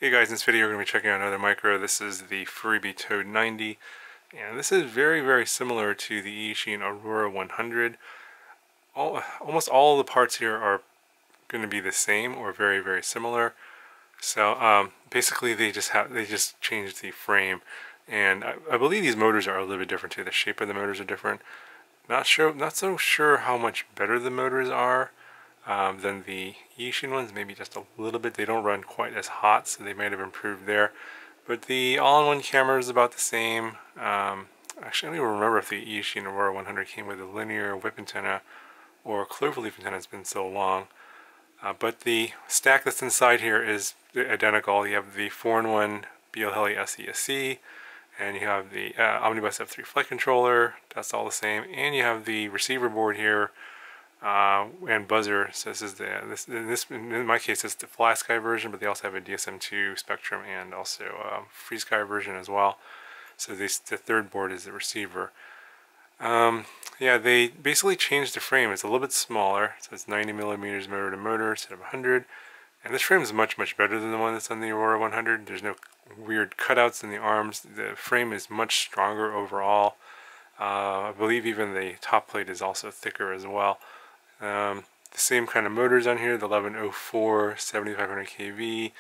Hey guys, in this video we're going to be checking out another micro. This is the FuriBee Toad 90, and this is very similar to the Eachine Aurora 100. Almost all the parts here are going to be the same or very similar. So basically they just changed the frame, and I believe these motors are a little bit different too. The shape of the motors are different. Not so sure how much better the motors are than the Eachine ones, maybe just a little bit. They don't run quite as hot, so they might have improved there. But the all-in-one camera is about the same. Actually, I don't even remember if the Eachine Aurora 100 came with a linear whip antenna or cloverleaf antenna. It's been so long. But the stack that's inside here is identical. You have the 4-in-1 BL-Heli SE, and you have the Omnibus F3 flight controller. That's all the same. And you have the receiver board here. And buzzer. So this is in my case it's the Fly Sky version, but they also have a DSM-2 Spectrum and also Free Sky version as well. So the third board is the receiver. Yeah, they basically changed the frame. It's a little bit smaller, so it's 90 millimeters motor to motor instead of 100. And this frame is much better than the one that's on the Aurora 100. There's no weird cutouts in the arms. The frame is much stronger overall. I believe even the top plate is also thicker as well. The same kind of motors on here, the 1104 7500 kV.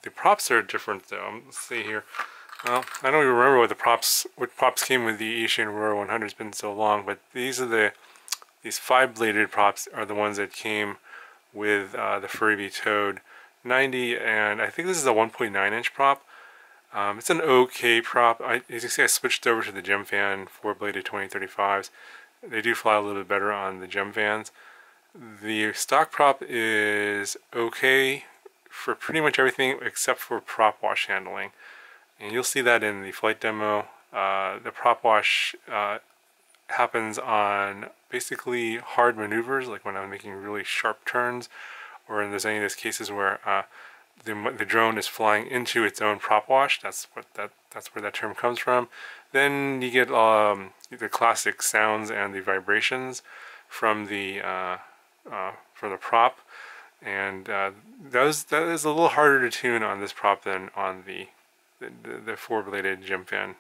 The props are different though. Let's see here. Well, I don't even remember what props came with the Eachine Aurora 100. It's been so long, but these 5-bladed props are the ones that came with the FuriBee Toad 90, and I think this is a 1.9 inch prop. It's an okay prop. As you can see, I switched over to the Gem Fan 4-bladed 2035s. They do fly a little bit better on the Gem Fans. The stock prop is okay for pretty much everything except for prop wash handling. And you'll see that in the flight demo. The prop wash happens on basically hard maneuvers, like when I'm making really sharp turns, or in there's any of those cases where the drone is flying into its own prop wash. That's where that term comes from. Then you get the classic sounds and the vibrations from the prop, and that is a little harder to tune on this prop than on the 4-bladed Gem Fan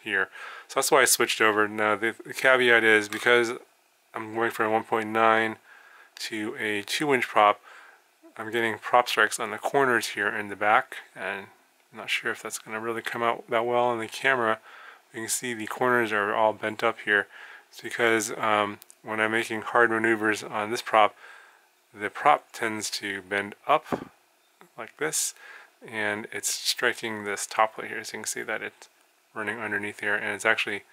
here. So that's why I switched over. Now the caveat is because I'm going from a 1.9 to a 2-inch prop, I'm getting prop strikes on the corners here in the back, and I'm not sure if that's going to really come out that well on the camera. You can see the corners are all bent up here. It's because when I'm making hard maneuvers on this prop, the prop tends to bend up like this, and it's striking this top plate here. So you can see that it's running underneath here, and it's actually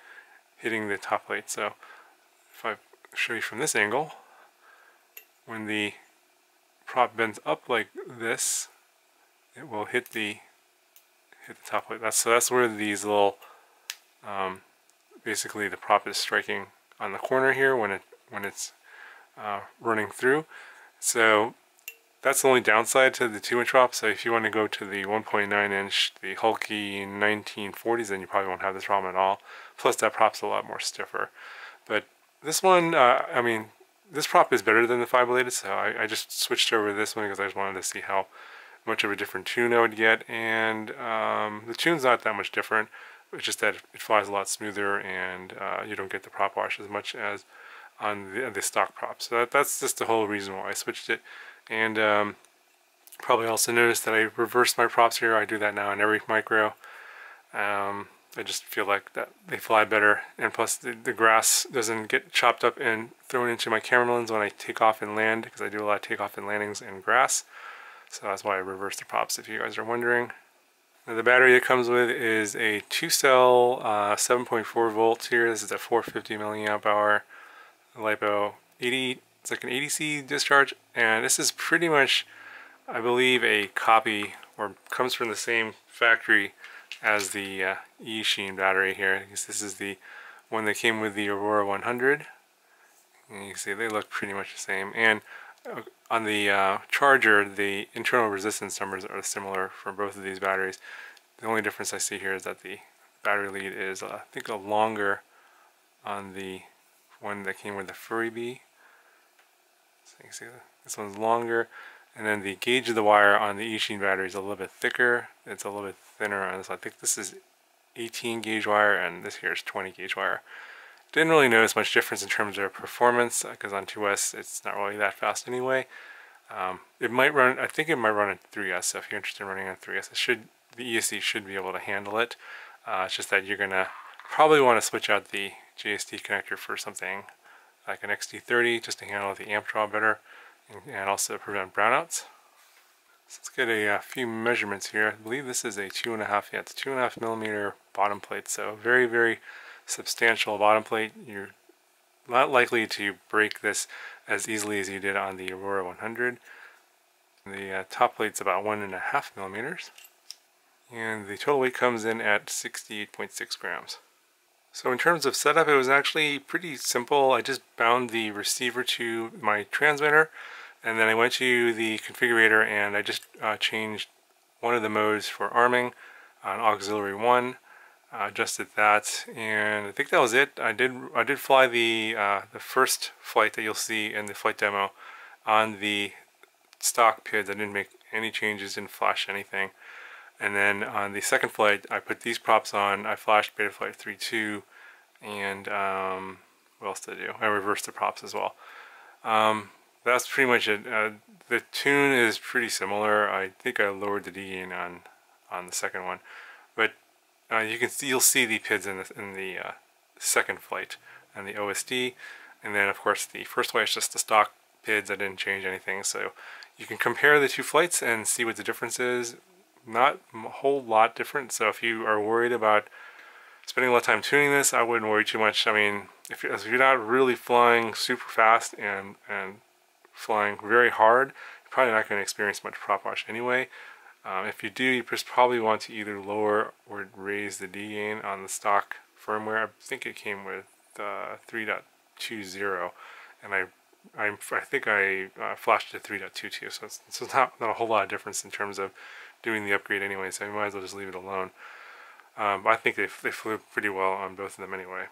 hitting the top plate. So if I show you from this angle, when the prop bends up like this, it will hit the top plate. That's where these little basically the prop is striking on the corner here when it's running through. So that's the only downside to the 2-inch prop. So if you want to go to the 1.9 inch, the hulky 1940s, then you probably won't have this problem at all. Plus that prop's a lot more stiffer. But this one, I mean, this prop is better than the 5-bladed, so I just switched over to this one because I just wanted to see how much of a different tune I would get. And the tune's not that much different. It's just that it flies a lot smoother, and you don't get the prop wash as much as on the stock prop. So that's just the whole reason why I switched it. And probably also noticed that I reversed my props here. I do that now in every micro. I just feel like that they fly better, and plus the grass doesn't get chopped up and thrown into my camera lens when I take off and land, because I do a lot of takeoff and landings in grass. So that's why I reversed the props, if you guys are wondering. Now, the battery it comes with is a 2-cell 7.4 volts here. This is a 450 milliamp hour LiPo 80. It's like an 80C discharge, and this is pretty much, I believe, a copy, or comes from the same factory as the Eachine battery here. I guess this is the one that came with the Aurora 100. And you can see they look pretty much the same. And on the charger, the internal resistance numbers are similar for both of these batteries. The only difference I see here is that the battery lead is, I think, a longer on the one that came with the FuriBee. So you can see this one's longer, And then the gauge of the wire on the Eachine battery is a little bit thicker. It's a little bit thinner on this. I think this is 18 gauge wire and this here is 20 gauge wire. Didn't really notice much difference in terms of performance because on 2S it's not really that fast anyway. It might run, I think it might run on 3S, so if you're interested in running on 3S, the ESC should be able to handle it. It's just that you're gonna probably want to switch out the JST connector for something like an XT30 just to handle the amp draw better and also prevent brownouts. So let's get a few measurements here. I believe this is a 2.5, yeah, it's a 2.5 millimeter bottom plate, so very, very substantial bottom plate. You're not likely to break this as easily as you did on the Aurora 100. The top plate's about 1.5 millimeters, and the total weight comes in at 68.6 grams. So in terms of setup, it was actually pretty simple. I just bound the receiver to my transmitter, and then I went to the configurator and I just changed one of the modes for arming on auxiliary 1. Adjusted that, and I think that was it. I did fly the first flight that you'll see in the flight demo on the stock PIDs. I didn't make any changes, didn't flash anything. And then on the second flight, I put these props on. I flashed Betaflight 3.2, and what else did I do? I reversed the props as well. That's pretty much it. The tune is pretty similar. I think I lowered the D gain on the second one, but you'll see the PIDs in the second flight and the OSD, and then of course the first flight is just the stock PIDs. I didn't change anything, so you can compare the two flights and see what the difference is. Not a whole lot different, so if you are worried about spending a lot of time tuning this, I wouldn't worry too much. I mean, if you're not really flying super fast and flying very hard, you're probably not going to experience much prop wash anyway. If you do, you just probably want to either lower or raise the D gain on the stock firmware. I think it came with 3.20, and I think I flashed to 3.22, so it's not a whole lot of difference in terms of doing the upgrade anyway, so you might as well just leave it alone. I think they flew pretty well on both of them anyway.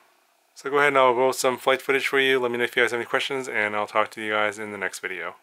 So go ahead and I'll roll some flight footage for you. Let me know if you guys have any questions, and I'll talk to you guys in the next video.